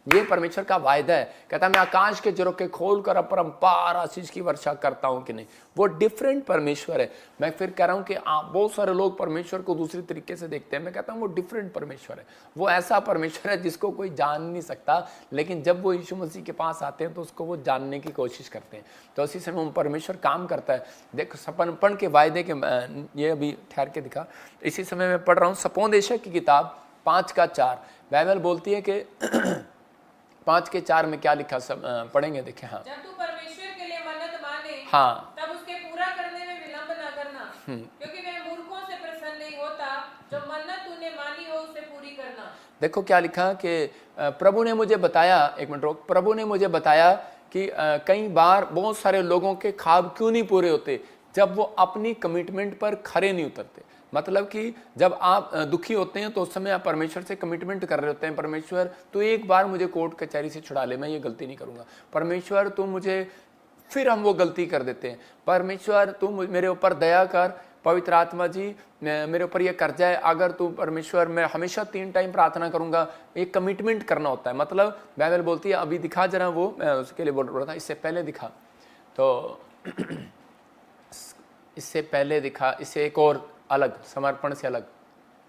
ये परमेश्वर का वायदा है। कहता है मैं आकाश के झरोखे खोलकर अपरंपार आशीष की वर्षा करता हूं कि नहीं। वो डिफरेंट परमेश्वर है। मैं फिर कह रहा हूं कि बहुत सारे लोग परमेश्वर को दूसरी तरीके से देखते हैं। मैं कहता हूं वो डिफरेंट परमेश्वर है। वो ऐसा परमेश्वर है जिसको कोई जान नहीं सकता, लेकिन जब वो यीशु मसीह के पास आते हैं तो उसको वो जानने की कोशिश करते हैं। तो इसी समय वो परमेश्वर काम करता है। देखो सपनपन के वायदे के, ये अभी ठहर के दिखा, इसी समय मैं पढ़ रहा हूँ सपोदेशक की किताब 5:4। बाइबल बोलती है कि 5:4 में क्या लिखा, सब पढ़ेंगे, देखें। हाँ, जब तू परमेश्वर के लिए मन्नत माने, हाँ, तब उसके पूरा करने में विलंब न करना, क्योंकि वह मूर्खों से प्रसन्न नहीं होता। जो मन्नत तूने मानी हो उसे पूरी करना। देखो क्या लिखा कि प्रभु ने मुझे बताया, एक मिनट रोक, प्रभु ने मुझे बताया कि कई बार बहुत सारे लोगों के ख्वाब क्यों नहीं पूरे होते, जब वो अपनी कमिटमेंट पर खरे नहीं उतरते। मतलब कि जब आप दुखी होते हैं तो उस समय आप परमेश्वर से कमिटमेंट कर रहे होते हैं, परमेश्वर तू एक बार मुझे कोर्ट कचहरी से छुड़ा ले, मैं ये गलती नहीं करूंगा, परमेश्वर तू मुझे, फिर हम वो गलती कर देते हैं, परमेश्वर तू मेरे ऊपर दया कर, पवित्र आत्मा जी मेरे ऊपर ये कर जाए, अगर तू परमेश्वर, मैं हमेशा 3 टाइम प्रार्थना करूंगा। एक कमिटमेंट करना होता है। मतलब बाइबल बोलती है, अभी दिखा जरा वो, मैं उसके लिए बोल रहा था, इससे पहले दिखा, तो इससे पहले दिखा, इससे एक और अलग, समर्पण से अलग।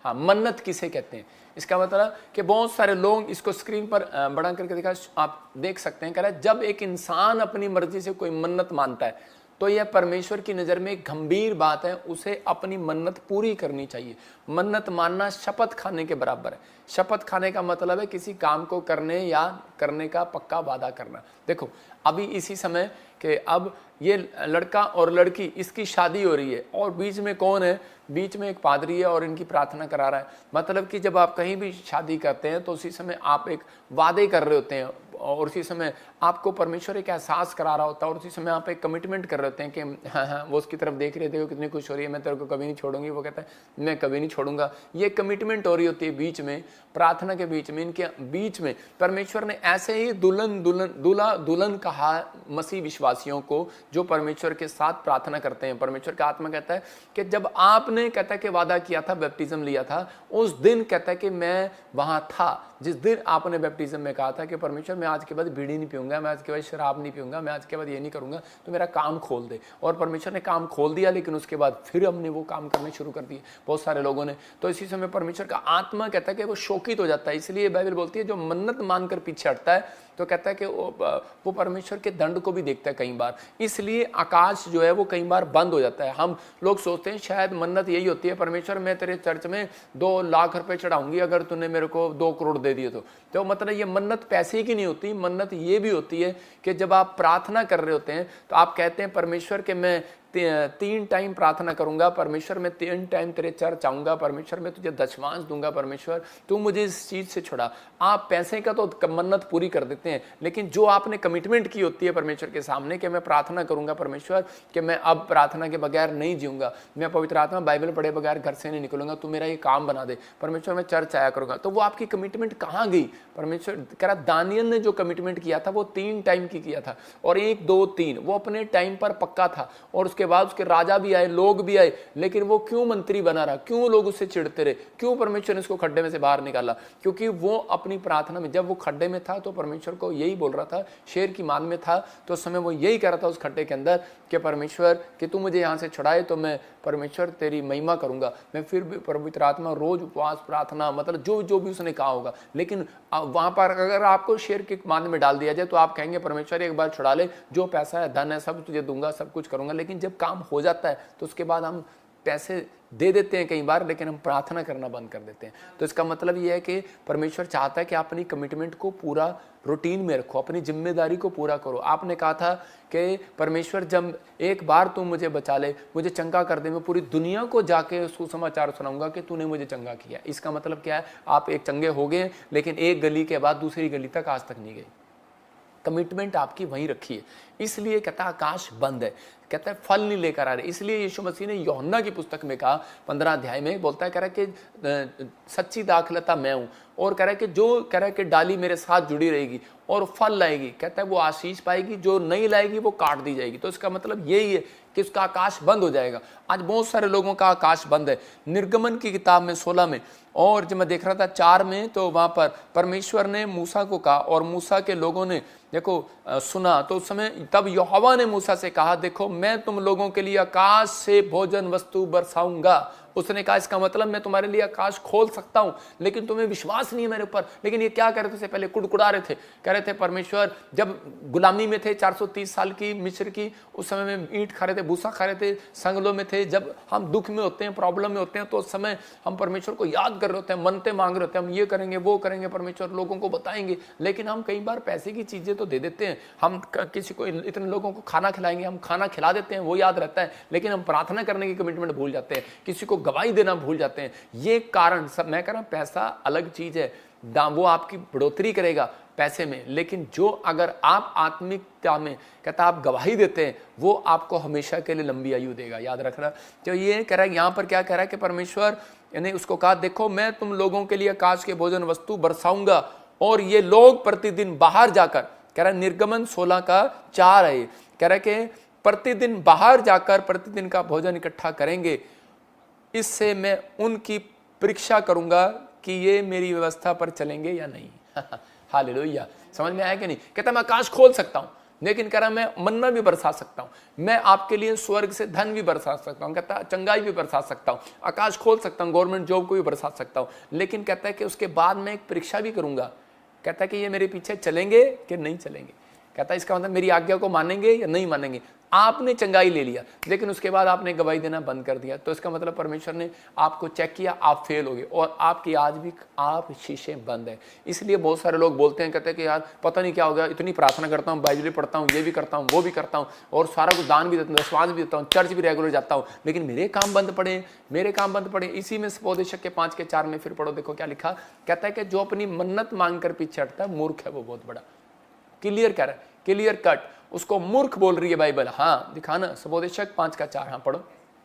हाँ, मन्नत किसे कहते हैं, इसका मतलब कि बहुत सारे लोग इसको स्क्रीन पर बड़ा करके दिखा, आप देख सकते हैं। कह रहा है जब एक इंसान अपनी मर्जी से कोई मन्नत मानता है तो यह परमेश्वर की नज़र में एक गंभीर बात है, उसे अपनी मन्नत पूरी करनी चाहिए। मन्नत मानना शपथ खाने के बराबर है। शपथ खाने का मतलब है किसी काम को करने या करने का पक्का वादा करना। देखो अभी इसी समय कि अब ये लड़का और लड़की, इसकी शादी हो रही है और बीच में कौन है, बीच में एक पादरी है और इनकी प्रार्थना करा रहा है। मतलब कि जब आप कहीं भी शादी करते हैं तो उसी समय आप एक वादे कर रहे होते हैं और उसी समय आपको परमेश्वर एक एहसास करा रहा होता है और उसी समय आप एक कमिटमेंट कर रहे होते हैं कि हाँ हाँ, वो उसकी तरफ देख रहे थे, वो कितनी खुश हो रही है, मैं तेरे को कभी नहीं छोड़ूंगी, वो कहता है मैं कभी नहीं छोड़ूंगा। ये कमिटमेंट हो रही होती है बीच में, प्रार्थना के बीच में, इनके बीच में। परमेश्वर ने ऐसे ही दुल्हन कहा मसीह विश्वासियों को जो परमेश्वर के साथ प्रार्थना करते हैं। परमेश्वर का आत्मा कहता है कि जब आपने, कहता है कि वादा किया था, बैप्टिज्म लिया था, उस दिन कहता है कि मैं वहां था, जिस दिन आपने बैप्टिज्म में कहा था कि परमेश्वर मैं आज के बाद बीड़ी नहीं पीऊंगा, मैं आज के बाद शराब नहीं पीऊंगा, मैं आज के बाद ये नहीं करूंगा, तो मेरा काम खोल दे। और परमेश्वर ने काम खोल दिया, लेकिन उसके बाद फिर हमने वो काम करने शुरू कर दिए बहुत सारे लोगों ने। तो इसी समय परमेश्वर का आत्मा कहता है कि वो शोकित हो जाता है। इसलिए बाइबल बोलती है जो मन्नत मानकर पीछे हटता है तो कहता है कि वो परमेश्वर के दंड को भी देखता है कई बार। इसलिए आकाश जो है वो कई बार बंद हो जाता है। हम लोग सोचते हैं शायद मन्नत यही होती है, परमेश्वर मैं तेरे चर्च में 2 लाख रुपए चढ़ाऊंगी अगर तूने मेरे को 2 करोड़ दे दिए तो मतलब ये मन्नत पैसे की नहीं होती। मन्नत ये भी होती है कि जब आप प्रार्थना कर रहे होते हैं तो आप कहते हैं परमेश्वर के मैं 3 टाइम प्रार्थना करूंगा, परमेश्वर मैं 3 टाइम तेरे चर्च आऊंगा, परमेश्वर मैं तुझे दशमांश दूंगा, परमेश्वर तू मुझे इस चीज से छुड़ा। आप पैसे का तो मन्नत पूरी कर देते हैं, लेकिन जो आपने कमिटमेंट की होती है परमेश्वर के सामने कि मैं प्रार्थना करूंगा परमेश्वर कि मैं अब प्रार्थना के बगैर नहीं जीऊंगा, मैं पवित्र आत्मा बाइबल पढ़े बगैर घर से नहीं निकलूंगा, तू मेरा ये काम बना दे, परमेश्वर मैं चर्च आया करूंगा, तो वो आपकी कमिटमेंट कहाँ गई? परमेश्वर कह रहा दानियल ने जो कमिटमेंट किया था वो 3 टाइम की किया था, और 1 2 3 वो अपने टाइम पर पक्का था। और उसके बाद उसके राजा भी आए, लोग भी आए, लेकिन वो क्यों मंत्री बना रहा? क्यों लोग उससे चिढ़ते रहे? क्यों परमेश्वर ने इसको खड्डे में से बाहर निकाला? क्योंकि वो अपनी प्रार्थना में, जब वो खड्डे में था तो परमेश्वर को यही बोल रहा था, शेर की मान में था तो उस समय वो यही कह रहा था उस खड्डे के अंदर कि परमेश्वर कि तू मुझे यहाँ से छुड़ाए तो मैं परमेश्वर तेरी महिमा करूंगा। मैं फिर भी पवित्र आत्मा रोज उपवास प्रार्थना, मतलब जो भी उसने कहा होगा। लेकिन वहां पर अगर आपको शेर के मान में डाल दिया जाए तो आप कहेंगे परमेश्वर एक बार छुड़ा ले, जो पैसा है धन है सब तुझे दूंगा, सब कुछ करूंगा। लेकिन जब काम हो जाता है तो उसके बाद हम पैसे दे देते हैं कई बार, लेकिन हम प्रार्थना करना बंद कर देते हैं। तो इसका मतलब यह है कि परमेश्वर चाहता है कि आप अपनी कमिटमेंट को पूरा रूटीन में रखो, अपनी जिम्मेदारी को पूरा करो। आपने कहा था कि परमेश्वर जब एक बार तू मुझे बचा ले, मुझे चंगा कर दे, मैं पूरी दुनिया को जाके सुसमाचार सुनाऊंगा कि तूने मुझे चंगा किया। इसका मतलब क्या है? आप एक चंगे हो गए, लेकिन एक गली के बाद दूसरी गली तक आज तक नहीं गए। कमिटमेंट आपकी वहीं रखी है। इसलिए कहता आकाश बंद है, कहता है फल नहीं लेकर आ रहे। इसलिए यीशु मसीह ने यूहन्ना की पुस्तक में कहा 15 अध्याय में बोलता है, कह रहा है कि सच्ची दाखलता मैं हूं, और कह रहा है कि जो कह रहा है कि डाली मेरे साथ जुड़ी रहेगी और फल लाएगी, कहता है वो आशीष पाएगी, जो नहीं लाएगी वो काट दी जाएगी। तो इसका मतलब यही है कि उसका आकाश बंद हो जाएगा। आज बहुत सारे लोगों का आकाश बंद है। निर्गमन की किताब में 16 में, और जब मैं देख रहा था 4 में, तो वहां पर परमेश्वर ने मूसा को कहा और मूसा के लोगों ने देखो सुना, तो उस समय तब यहोवा ने मूसा से कहा, देखो मैं तुम लोगों के लिए आकाश से भोजन वस्तु बरसाऊंगा। उसने कहा इसका मतलब मैं तुम्हारे लिए आकाश खोल सकता हूं, लेकिन तुम्हें विश्वास नहीं है मेरे ऊपर। लेकिन ये क्या कर रहे थे, पहले कुड़कुड़ा रहे थे, कह रहे थे परमेश्वर, जब गुलामी में थे 430 साल की मिस्र की, उस समय में ईंट खा रहे थे, भूसा खा रहे थे, संगलों में थे। जब हम दुख में होते हैं, प्रॉब्लम में होते हैं, तो उस समय हम परमेश्वर को याद कर रहे होते हैं, मनते मांग रहे होते हैं, हम ये करेंगे वो करेंगे, परमेश्वर लोगों को बताएंगे। लेकिन हम कई बार पैसे की चीजें तो दे देते हैं, हम किसी को इतने लोगों को खाना खिलाएंगे, हम खाना खिला देते हैं, वो याद रहता है, लेकिन हम प्रार्थना करने की कमिटमेंट भूल जाते हैं, किसी को गवाही देना भूल जाते हैं। ये कारण सब, मैं कह रहा हूं पैसा अलग चीज है, वो आपकी बढ़ोतरी करेगा पैसे में, लेकिन जो अगर आप आत्मिकता में कहता आप गवाही देते हैं, वो आपको हमेशा के लिए लंबी आयु देगा, याद रखना। तो ये कह रहा है, यहां पर क्या कह रहा है कि परमेश्वर ने उसको कहा, देखो मैं तुम लोगों के लिए आकाश के भोजन वस्तु बरसाऊंगा, और ये लोग प्रतिदिन बाहर जाकर, कह रहा है निर्गमन 16 का 4 है, कह रहा है कि प्रतिदिन बाहर जाकर प्रतिदिन का भोजन इकट्ठा करेंगे, इससे मैं उनकी परीक्षा करूंगा कि ये मेरी व्यवस्था पर चलेंगे या नहीं। हालेलुया, समझ में आया कि नहीं? कहता मैं आकाश खोल सकता हूं, लेकिन कह रहा मैं मन्ना भी बरसा सकता हूं, मैं आपके लिए स्वर्ग से धन भी बरसा सकता हूं, कहता चंगाई भी बरसा सकता हूं, आकाश खोल सकता हूं, गवर्नमेंट जॉब को भी बरसा सकता हूं, लेकिन कहता है कि उसके बाद मैं एक परीक्षा भी करूंगा। कहता है कि ये मेरे पीछे चलेंगे कि नहीं चलेंगे। कहता है इसका मतलब मेरी आज्ञा को मानेंगे या नहीं मानेंगे। आपने चंगाई ले लिया, लेकिन उसके बाद आपने गवाही देना बंद कर दिया, तो इसका मतलब परमेश्वर ने आपको चेक किया, आप फेल हो गए, और आपकी आज भी आप शीशे बंद है। इसलिए बहुत सारे लोग बोलते हैं, कहते हैं कि यार पता नहीं क्या हो गया, इतनी प्रार्थना करता हूँ, बाइबल पढ़ता हूँ, ये भी करता हूँ, वो भी करता हूँ, और सारा कुछ दान भी देता हूँ, दशमांश भी देता हूँ, चर्च भी रेगुलर जाता हूँ, लेकिन मेरे काम बंद पड़े, मेरे काम बंद पड़े। इसी में उपदेशक के 5 के 4 में फिर पढ़ो, देखो क्या लिखा। कहता है कि जो अपनी मन्नत मांग कर पीछे हटता है, मूर्ख है वो बहुत बड़ा। क्लियर कह रहा है, क्लियर कट, उसको मूर्ख बोल रही है बाइबल। हाँ दिखाना, सबोदेशक 5 का 4, हाँ पढ़ो।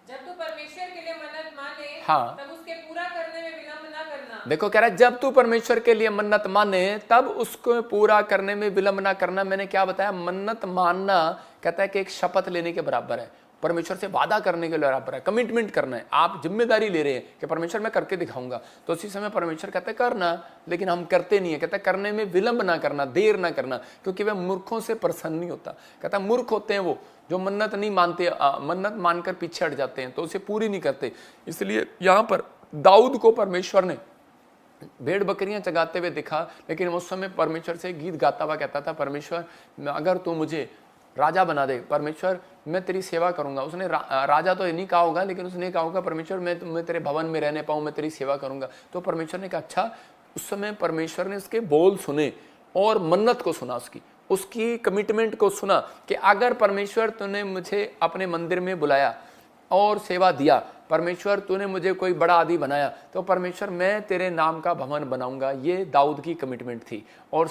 जब तू परमेश्वर के लिए मन्नत माने, हाँ, तब उसके पूरा करने में विलंब ना करना। देखो कह रहा है जब तू परमेश्वर के लिए मन्नत माने, तब उसको पूरा करने में विलंब ना करना। मैंने क्या बताया, मन्नत मानना कहता है कि एक शपथ लेने के बराबर है, परमेश्वर से वादा करने के लिए बराबर है, कमिटमेंट करना है, आप जिम्मेदारी ले रहे हैं कि परमेश्वर मैं करके दिखाऊंगा। तो उसी समय परमेश्वर कहता है करना, लेकिन हम करते नहीं है। कहता है करने में विलंब ना करना, देर ना करना, क्योंकि वह मूर्खों से प्रसन्न नहीं होता। कहता है मूर्ख होते हैं वो जो मन्नत नहीं मानते, मन्नत मानकर पीछे हट जाते हैं, तो उसे पूरी नहीं करते। इसलिए यहां पर दाऊद को परमेश्वर ने भेड़ बकरियां चगाते हुए दिखा, लेकिन उस समय परमेश्वर से गीत गाता हुआ कहता था, परमेश्वर अगर तू मुझे राजा बना दे, परमेश्वर मैं तेरी सेवा करूंगा। उसने राजा तो नहीं कहा होगा, लेकिन उसने कहा होगा परमेश्वर मैं तेरे भवन में रहने पाऊं, मैं तेरी सेवा करूंगा। तो परमेश्वर ने कहा अच्छा। उस समय परमेश्वर ने उसके बोल सुने और मन्नत को सुना, उसकी कमिटमेंट को सुना कि अगर परमेश्वर तूने मुझे अपने मंदिर में बुलाया और सेवा दिया, परमेश्वर तूने मुझे कोई बड़ा आदि बनाया, तो परमेश्वर मैं तेरे नाम का भवन बनाऊंगा। ये दाऊद की कमिटमेंट थी। और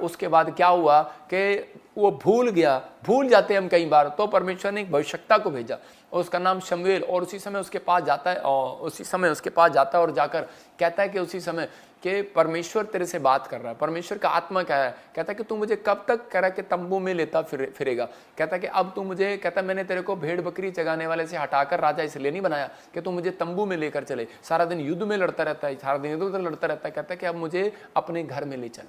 उसके बाद क्या हुआ कि वो भूल जाते हैं हम कई बार, तो परमेश्वर ने एक भविष्यवक्ता को भेजा, उसका नाम शमूएल, और उसी समय उसके पास जाता है और जाकर कहता है कि उसी समय कि परमेश्वर तेरे से बात कर रहा है। परमेश्वर का आत्मा क्या है, कहता है कि तू मुझे कब तक कह रहा है कि तंबू में लेता फिरेगा। कहता है कि अब तू मुझे, कहता है मैंने तेरे को भेड़ बकरी चगाने वाले से हटाकर राजा इसलिए नहीं बनाया कि तू मुझे तंबू में लेकर चले, सारा दिन युद्ध में लड़ता रहता है, सारा दिन इधर उधर लड़ता रहता है। कहता है कि अब मुझे अपने घर में ले चल,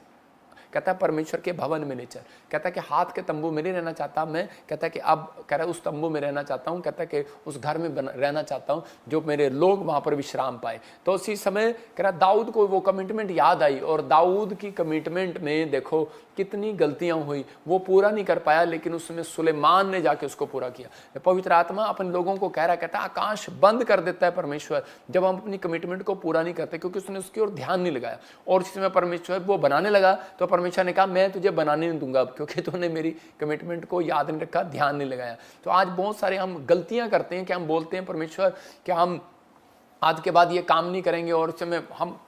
कहता है परमेश्वर के भवन में ले चल। कहता है कि हाथ के तंबू में नहीं रहना चाहता मैं, कहता है कि अब कह रहा है उस तंबू में रहना चाहता हूँ, कहता है कि उस घर में रहना चाहता हूँ जो मेरे लोग वहां पर विश्राम पाए। तो उसी समय कह रहा दाऊद को वो कमिटमेंट याद आई, और दाऊद की कमिटमेंट में देखो कितनी गलतियां हुई, वो पूरा नहीं कर पाया, लेकिन उसमें सुलेमान ने जाके उसको पूरा किया। पवित्र आत्मा अपन लोगों को कह रहा, कहता है आकाश बंद कर देता है परमेश्वर जब हम अपनी कमिटमेंट को पूरा नहीं करते, क्योंकि उसने उसकी ओर ध्यान नहीं लगाया। और उसी समय परमेश्वर वो बनाने लगा, तो परमेश्वर ने कहा मैं तुझे बनाने नहीं दूंगा, क्योंकि तूने मेरी कमिटमेंट को याद नहीं रखा, ध्यान नहीं लगाया। तो आज बहुत सारे हम गलतियां करते हैं कि हम बोलते हैं परमेश्वर कि हम आज के बाद ये काम नहीं करेंगे, और उस समय हम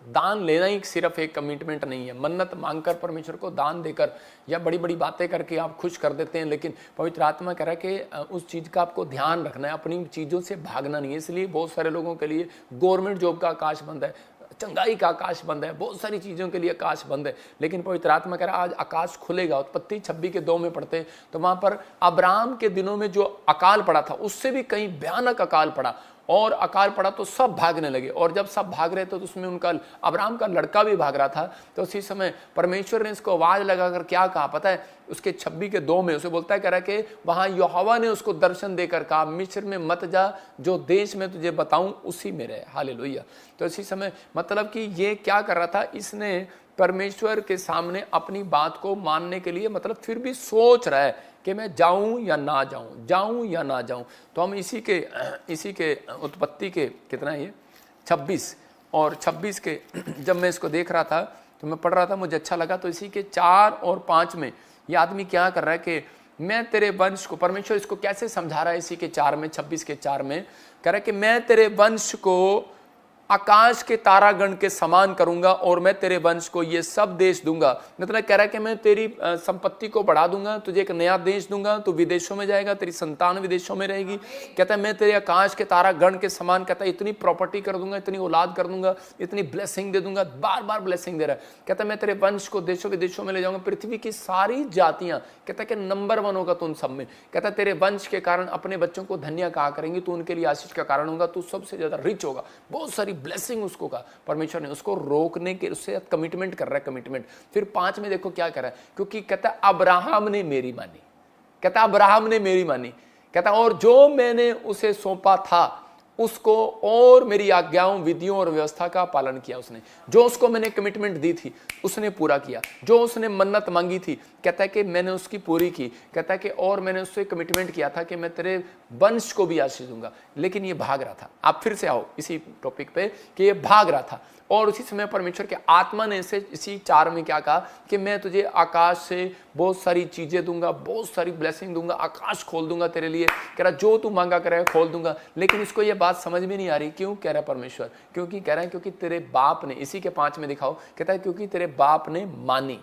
दान लेना ही सिर्फ एक कमिटमेंट नहीं है। मन्नत मांगकर परमेश्वर को दान देकर या बड़ी बड़ी बातें करके आप खुश कर देते हैं, लेकिन पवित्र आत्मा कह रहा है कि उस चीज़ का आपको ध्यान रखना है, अपनी चीज़ों से भागना नहीं है। इसलिए बहुत सारे लोगों के लिए गवर्नमेंट जॉब का आकाश बंद है, चंगाई का आकाश बंद है, बहुत सारी चीज़ों के लिए आकाश बंद है। लेकिन पवित्र आत्मा कह रहा है आज आकाश खुलेगा। उत्पत्ति 26:2 में पढ़ते तो वहाँ पर अब्राहम के दिनों में जो अकाल पड़ा था उससे भी कहीं भयानक अकाल पड़ा, और अकाल पड़ा तो सब भागने लगे, और जब सब भाग रहे थे तो उसमें उनका अब्राहम का लड़का भी भाग रहा था। तो उसी समय परमेश्वर ने इसको आवाज़ लगाकर क्या कहा पता है, उसके 26:2 में उसे बोलता है, कह रहा है कि वहाँ यहोवा ने उसको दर्शन देकर कहा मिस्र में मत जा, जो देश में तुझे बताऊं उसी में रहे। हालेलुया। तो इसी समय मतलब कि ये क्या कर रहा था, इसने परमेश्वर के सामने अपनी बात को मानने के लिए मतलब फिर भी सोच रहा है कि मैं जाऊं या ना जाऊं, जाऊं या ना जाऊं। तो हम इसी के उत्पत्ति के कितना है ये 26 और 26 के जब मैं इसको देख रहा था तो मैं पढ़ रहा था, मुझे अच्छा लगा। तो इसी के 4 और 5 में ये आदमी क्या कर रहा है कि मैं तेरे वंश को, परमेश्वर इसको कैसे समझा रहा है, इसी के 4 में 26 के 4 में कह रहा है कि मैं तेरे वंश को आकाश के तारागण के समान करूंगा और मैं तेरे वंश को ये सब देश दूंगा। मतलब कह रहा है कि मैं तेरी संपत्ति को बढ़ा दूंगा, तुझे एक नया देश दूंगा, तू विदेशों में जाएगा, तेरी संतान विदेशों में रहेगी। कहता है मैं तेरे आकाश के तारागण के समान, कहता है इतनी प्रॉपर्टी कर दूंगा, इतनी औलाद कर दूंगा, इतनी ब्लेसिंग दे दूंगा, बार बार ब्लेसिंग दे रहा है। कहता है मैं तेरे वंश को देशों विदेशों में ले जाऊंगा, पृथ्वी की सारी जातियां, कहता है कि नंबर 1 होगा तो उन सब में। कहता है तेरे वंश के कारण अपने बच्चों को धन्य कहा करेंगे, तू उनके लिए आशीष का कारण होगा, तू सबसे ज्यादा रिच होगा। बहुत सारी ब्लेसिंग उसको कहा। परमेश्वर ने उसको रोकने के, उससे कमिटमेंट कर रहा है, कमिटमेंट। फिर 5 में देखो क्या कर रहा है, क्योंकि कहता अब्राहम ने मेरी मानी, कहता अब्राहम ने मेरी मानी, कहता और जो मैंने उसे सौंपा था उसको और मेरी आज्ञाओं, विधियों और व्यवस्था का पालन किया उसने। जो उसको मैंने कमिटमेंट दी थी उसने पूरा किया, जो उसने मन्नत मांगी थी कहता है कि मैंने उसकी पूरी की। कहता है कि और मैंने उससे कमिटमेंट किया था कि मैं तेरे वंश को भी आशीष दूंगा। लेकिन ये भाग रहा था। आप फिर से आओ इसी टॉपिक पे कि ये भाग रहा था, और उसी समय परमेश्वर के आत्मा ने इसे इसी 4 में क्या कहा कि मैं तुझे आकाश से बहुत सारी चीजें दूंगा, बहुत सारी ब्लेसिंग दूंगा, आकाश खोल दूंगा तेरे लिए। कह रहा जो तू मांगा करे खोल दूंगा। लेकिन इसको ये बात समझ में नहीं आ रही। क्यों कह रहा परमेश्वर? क्योंकि कह रहा है क्योंकि तेरे बाप ने, इसी के 5 में दिखाओ, कहता है क्योंकि तेरे बाप ने मानी,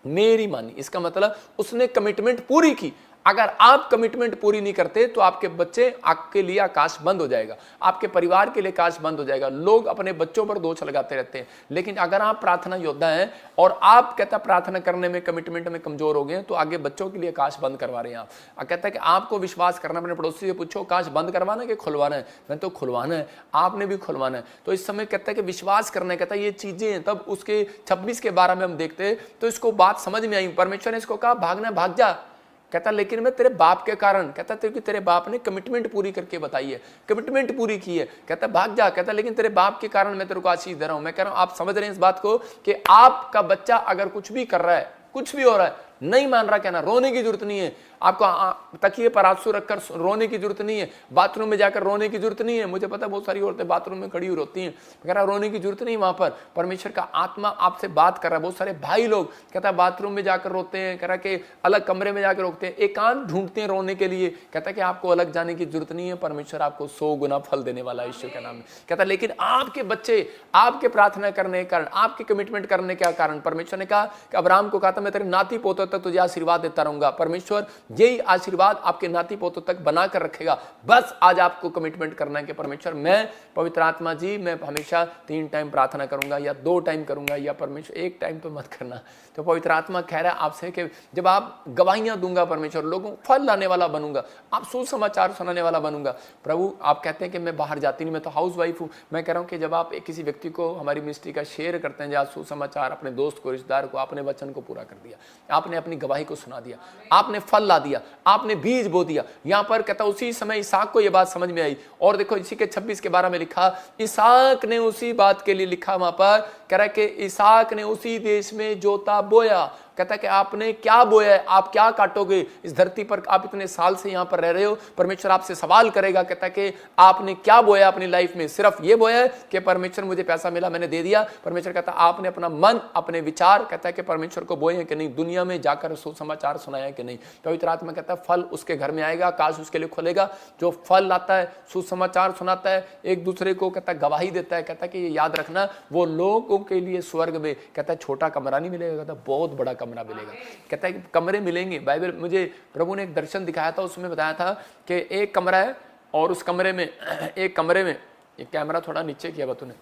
मेरी मानी। इसका मतलब उसने कमिटमेंट पूरी की। अगर आप कमिटमेंट पूरी नहीं करते तो आपके बच्चे, आपके लिए आकाश बंद हो जाएगा, आपके परिवार के लिए आकाश बंद हो जाएगा। लोग अपने बच्चों पर दोष लगाते रहते हैं। लेकिन अगर आप प्रार्थना योद्धा हैं और आप कहता प्रार्थना करने में, कमिटमेंट में कमजोर हो गए तो आगे बच्चों के लिए आकाश बंद करवा रहे हैं आप। कहता है कि आपको विश्वास करना, अपने पड़ोसी से पूछो आकाश बंद करवाना कि खुलवाना है? मैं तो खुलवाना है, आपने भी खुलवाना है। तो इस समय कहता है कि विश्वास करना है। कहता है ये चीजें हैं। तब उसके 26 के 12 में हम देखते हैं तो इसको बात समझ में आई। परमेश्वर ने इसको कहा भागना भाग जा। कहता लेकिन मैं तेरे बाप के कारण, कहता क्योंकि तेरे बाप ने कमिटमेंट पूरी करके बताई है, कमिटमेंट पूरी की है। कहता भाग जा। कहता लेकिन तेरे बाप के कारण मैं तेरे को आशीष दे रहा हूं। मैं कह रहा हूं आप समझ रहे हैं इस बात को कि आपका बच्चा अगर कुछ भी कर रहा है, कुछ भी हो रहा है, नहीं मान रहा, कहना रोने की जरूरत नहीं है। आपको तकिए पर आंसू रखकर रोने की जरूरत नहीं है, बाथरूम में जाकर रोने की जरूरत नहीं है। मुझे पता है बहुत सारी औरतें बाथरूम में खड़ी हुई रोती हैं। कह रहा रोने की जरूरत नहीं। वहां पर परमेश्वर का आत्मा आपसे बात कर रहा है। बहुत सारे भाई लोग कहता है बाथरूम में जाकर रोते हैं, कह रहा कि अलग कमरे में जाकर रोकते हैं, एकांत ढूंढते हैं रोने के लिए। कहता है कि आपको अलग जाने की जरूरत नहीं है, परमेश्वर आपको 100 गुना फल देने वाला है ईश्वर के नाम में। कहता लेकिन आपके बच्चे, आपके प्रार्थना करने के कारण, आपके कमिटमेंट करने के कारण, परमेश्वर ने कहा कि अब्राहम को कहा था मैं तेरे नाती पोतों तक तुझे आशीर्वाद देता रहूंगा। परमेश्वर यही आशीर्वाद आपके नाती पोतों तक बनाकर रखेगा। बस आज आपको कमिटमेंट करना है कि परमेश्वर मैं, पवित्र आत्मा जी, मैं हमेशा 3 टाइम प्रार्थना करूंगा या 2 टाइम करूंगा, या परमेश्वर 1 टाइम तो मत करना। तो पवित्र आत्मा कह रहा है आपसे कि जब आप गवाहियां दूंगा परमेश्वर, लोगों को फल लाने वाला बनूंगा, आप सुसमाचार सुनाने वाला बनूंगा। प्रभु आप कहते हैं कि मैं बाहर जाती नहीं, मैं तो हाउस वाइफ हूं। मैं कह रहा हूं कि जब आप किसी व्यक्ति को हमारी मिनिस्ट्री का शेयर करते हैं, जहाँ सुसमाचार, अपने दोस्त को, रिश्तेदार को, आपने वचन को पूरा कर दिया, आपने अपनी गवाही को सुना दिया, आपने फल ला दिया, आपने बीज बो दिया। यहां पर कहता उसी समय इसहाक को यह बात समझ में आई। और देखो इसी के 26 के 12 में लिखा, इसहाक ने उसी बात के लिए लिखा वहां पर, कह रहा है कि इसहाक ने उसी देश में जोता बोया। कहता है कि आपने क्या बोया है, आप क्या काटोगे इस धरती पर? आप इतने साल से यहां पर रह रहे हो, परमेश्वर आपसे सवाल करेगा। कहता है कि आपने क्या बोया अपनी लाइफ में? सिर्फ ये बोया है कि परमेश्वर मुझे पैसा मिला मैंने दे दिया? परमेश्वर कहता है आपने अपना मन, अपने विचार, कहता है कि परमेश्वर को बोए हैं कि नहीं? दुनिया में जाकर सुसमाचार सुनाया है कि नहीं? पवित्र आत्मा कहता है फल उसके घर में आएगा, आकाश उसके लिए खुलेगा। जो फल लाता है, सुसमाचार सुनाता है, एक दूसरे को कहता है गवाही देता है, कहता है कि ये याद रखना वो लोगों के लिए स्वर्ग में, कहता है छोटा कमरा नहीं मिलेगा, कहता है बहुत बड़ा कमरा मिलेगा। कहता है कि कमरे मिलेंगे। बाइबल मुझे प्रभु ने एक दर्शन दिखाया था, उसमें बताया था कि एक कमरा है और उस कमरे में, एक कमरे में, एक कैमरा थोड़ा नीचे किया तूने,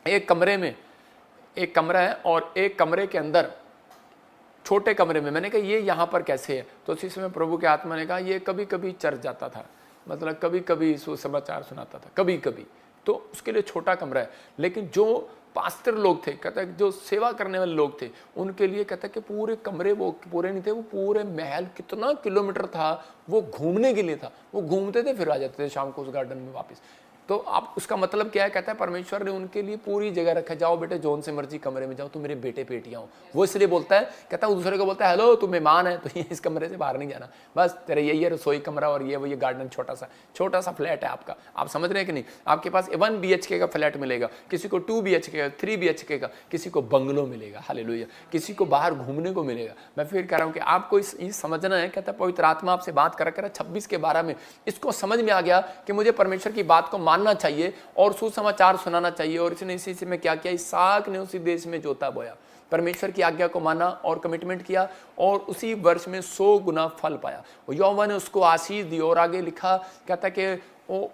एक कमरे में एक कमरा है और एक कमरे के अंदर छोटे कमरे में, मैंने कहा ये यहाँ पर कैसे है? तो उसी समय प्रभु के आत्मा ने कहा ये कभी कभी चर्च जाता था, मतलब कभी कभी सुसमाचार सुनाता था, कभी कभी, तो उसके लिए छोटा कमरा है। लेकिन जो पास्टर लोग थे, कहता है जो सेवा करने वाले लोग थे, उनके लिए कहता है कि पूरे कमरे वो पूरे नहीं थे, वो पूरे महल कितना किलोमीटर था वो घूमने के लिए था, वो घूमते थे फिर आ जाते थे शाम को उस गार्डन में वापस। तो आप उसका मतलब क्या है? कहता है परमेश्वर ने उनके लिए पूरी जगह रखा, जाओ बेटे जोन से मर्जी कमरे में जाओ, तू मेरे बेटे बेटियां हो। वो इसलिए बोलता है, कहता है दूसरे को बोलता है हेलो तू मेहमान है तो ये इस कमरे से बाहर नहीं जाना, बस तेरे यही है रसोई कमरा और ये गार्डन छोटा सा फ्लैट है आपका। आप समझ रहे हैं कि नहीं? आपके पास 1 BHK का फ्लैट मिलेगा, किसी को 2 BHK का, 3 BHK का, किसी को बंगलो मिलेगा, हालेलुया, किसी को बाहर घूमने को मिलेगा। मैं फिर कह रहा हूँ कि आपको इस समझना है। कहता है पवित्र आत्मा आपसे बात करा 26:12 में इसको समझ में आ गया कि मुझे परमेश्वर की बात को मानना चाहिए और सुसमाचार सुनाना चाहिए। और इसने इसी में क्या किया? इसहाक ने उसी देश में जोता बोया, परमेश्वर की आज्ञा को माना और कमिटमेंट किया और उसी वर्ष में 100 गुना फल पाया। यहोवा ने उसको आशीष दी और आगे लिखा, कहता कि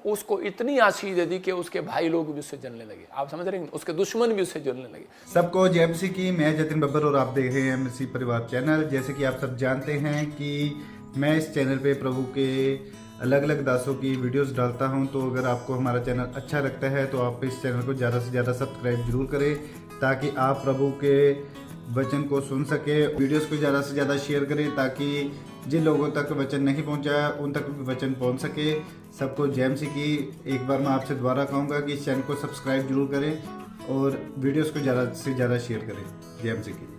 उसको इतनी आशीष दे दी कि उसके भाई लोग भी उससे जलने लगे। आप समझ रहे हैं? उसके दुश्मन भी उससे जलने लगे। सबको जय मसीह की। मैं जतिन बब्बर और आप देख रहे हैं मसीह परिवार चैनल। जैसे कि आप सब जानते हैं कि मैं इस चैनल पे प्रभु के अलग अलग दासों की वीडियोस डालता हूं, तो अगर आपको हमारा चैनल अच्छा लगता है तो आप इस चैनल को ज़्यादा से ज़्यादा सब्सक्राइब जरूर करें ताकि आप प्रभु के वचन को सुन सके। वीडियोस को ज़्यादा से ज़्यादा शेयर करें ताकि जिन लोगों तक वचन नहीं पहुंचा उन तक भी वचन पहुंच सके। सबको जय मसीह की। एक बार मैं आपसे दोबारा कहूँगा कि इस चैनल को सब्सक्राइब जरूर करें और वीडियोस को ज़्यादा से ज़्यादा शेयर करें। जय मसीह की।